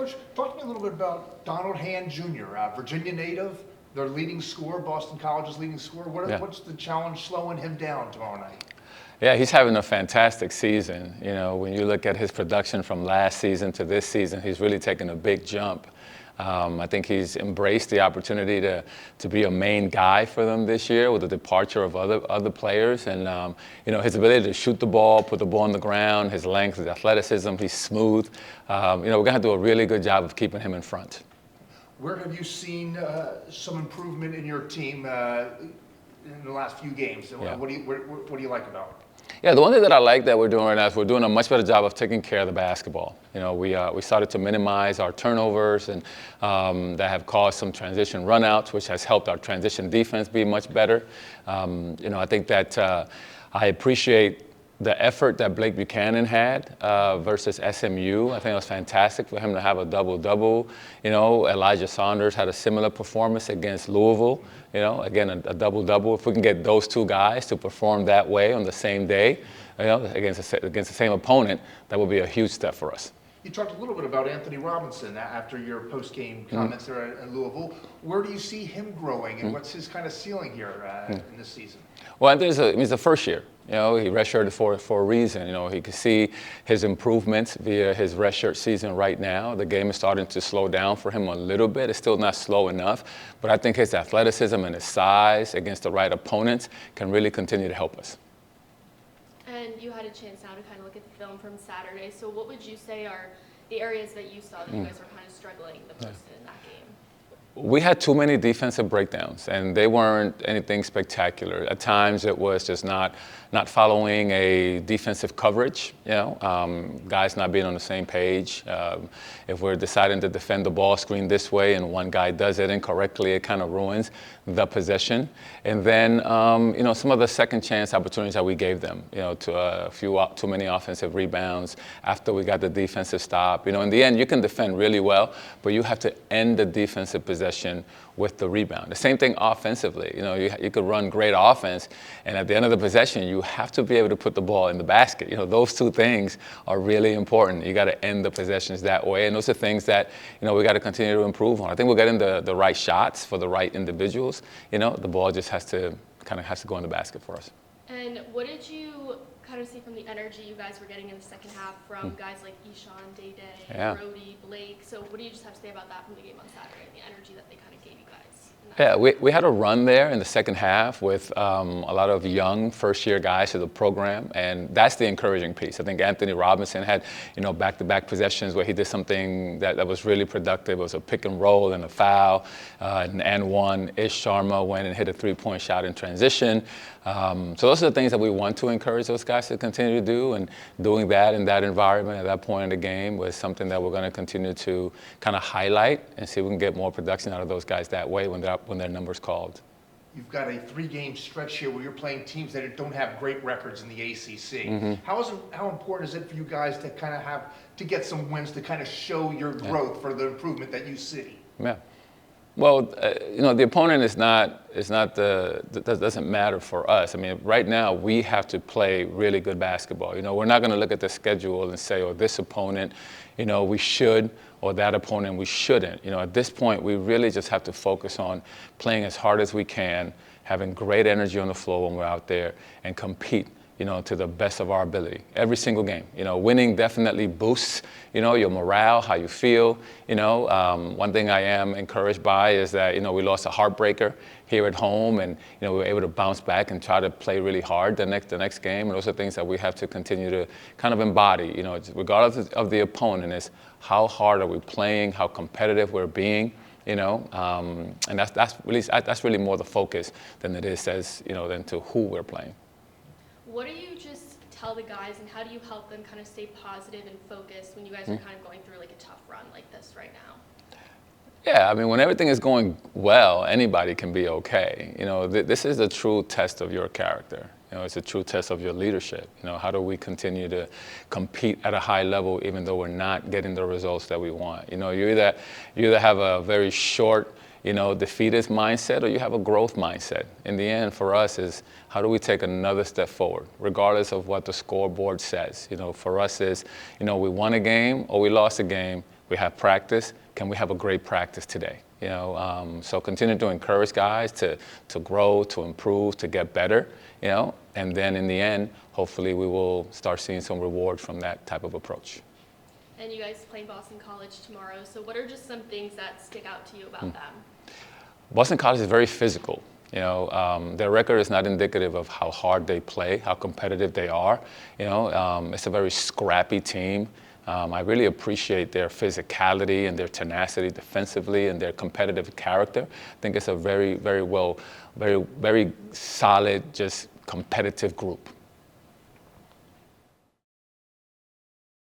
Coach, talk to me a little bit about Donald Hand Jr., Virginia native, their leading scorer, Boston College's leading scorer. What's the challenge slowing him down tomorrow night? Yeah, he's having a fantastic season. You know, when you look at his production from last season to this season, he's really taken a big jump. I think he's embraced the opportunity to be a main guy for them this year with the departure of other players. And, you know, his ability to shoot the ball, put the ball on the ground, his length, his athleticism, he's smooth. You know, we're going to do a really good job of keeping him in front. Where have you seen some improvement in your team in the last few games? Yeah. What do you like about it? Yeah, the one thing that I like that we're doing right now is we're doing a much better job of taking care of the basketball. You know, we started to minimize our turnovers, and that have caused some transition runouts, which has helped our transition defense be much better. You know, I think that I appreciate the effort that Blake Buchanan had versus SMU. I think it was fantastic for him to have a double-double. You know, Elijah Saunders had a similar performance against Louisville. You know, again, a double-double. If we can get those two guys to perform that way on the same day, you know, against the same opponent, that would be a huge step for us. You talked a little bit about Anthony Robinson after your post-game comments there in Louisville. Where do you see him growing, and what's his kind of ceiling here in this season? Well, Anthony's he's a first year. You know, he redshirted for a reason. You know, he could see his improvements via his redshirt season right now. The game is starting to slow down for him a little bit. It's still not slow enough, but I think his athleticism and his size against the right opponents can really continue to help us. And you had a chance now to kind of look at the film from Saturday. So what would you say are the areas that you saw that you guys were kind of struggling the most in that game? We had too many defensive breakdowns, and they weren't anything spectacular. At times, it was just not following a defensive coverage, you know, guys not being on the same page. If we're deciding to defend the ball screen this way and one guy does it incorrectly, it kind of ruins the possession. And then, you know, some of the second chance opportunities that we gave them, you know, to a few too many offensive rebounds after we got the defensive stop. You know, in the end, you can defend really well, but you have to end the defensive possession with the rebound. The same thing offensively. You know, you could run great offense, and at the end of the possession, you have to be able to put the ball in the basket. You know, those two things are really important. You got to end the possessions that way, and those are things that, you know, we got to continue to improve on. I think we're getting the right shots for the right individuals. You know, the ball just has to go in the basket for us. And what did you kind of see from the energy you guys were getting in the second half from guys like Ishan, Day-Day, Brody, Blake? So what do you just have to say about that from the game on Saturday and the energy that they kind of gave you guys? Yeah, we had a run there in the second half with a lot of young first-year guys to the program, and that's the encouraging piece. I think Anthony Robinson had, you know, back-to-back possessions where he did something that was really productive. It was a pick and roll and a foul, and one. Ish Sharma went and hit a three-point shot in transition. So those are the things that we want to encourage those guys to continue to do, and doing that in that environment at that point in the game was something that we're going to continue to kind of highlight and see if we can get more production out of those guys that way when their number's called. You've got a 3-game stretch here where you're playing teams that don't have great records in the ACC. How important is it for you guys to kind of have to get some wins to kind of show your growth for the improvement that you see? Yeah. Well, you know, the opponent that doesn't matter for us. I mean, right now we have to play really good basketball. You know, we're not going to look at the schedule and say, oh, this opponent, you know, we should, or that opponent we shouldn't. You know, at this point, we really just have to focus on playing as hard as we can, having great energy on the floor when we're out there, and compete, you know, to the best of our ability. Every single game. You know, winning definitely boosts, you know, your morale, how you feel. You know, one thing I am encouraged by is that, you know, we lost a heartbreaker here at home, and, you know, we were able to bounce back and try to play really hard the next game. And those are things that we have to continue to kind of embody. You know, regardless of the opponent, is how hard are we playing, how competitive we're being. You know, and that's really more the focus than it is than to who we're playing. What do you just tell the guys, and how do you help them kind of stay positive and focused when you guys are kind of going through like a tough run like this right now? Yeah, I mean, when everything is going well, anybody can be okay. You know, this is a true test of your character. You know, it's a true test of your leadership. You know, how do we continue to compete at a high level even though we're not getting the results that we want? You know, you either have a very short, you know, defeatist mindset, or you have a growth mindset. In the end, for us, is how do we take another step forward, regardless of what the scoreboard says. You know, for us is, you know, we won a game or we lost a game, We have practice. Can we have a great practice today? You know, so continue to encourage guys to grow, to improve, to get better, you know, and then in the end, hopefully we will start seeing some reward from that type of approach. And you guys playing Boston College tomorrow, so what are just some things that stick out to you about them? Boston College is very physical. You know, their record is not indicative of how hard they play, how competitive they are. You know, it's a very scrappy team. I really appreciate their physicality and their tenacity defensively and their competitive character. I think it's a very, very solid, just competitive group.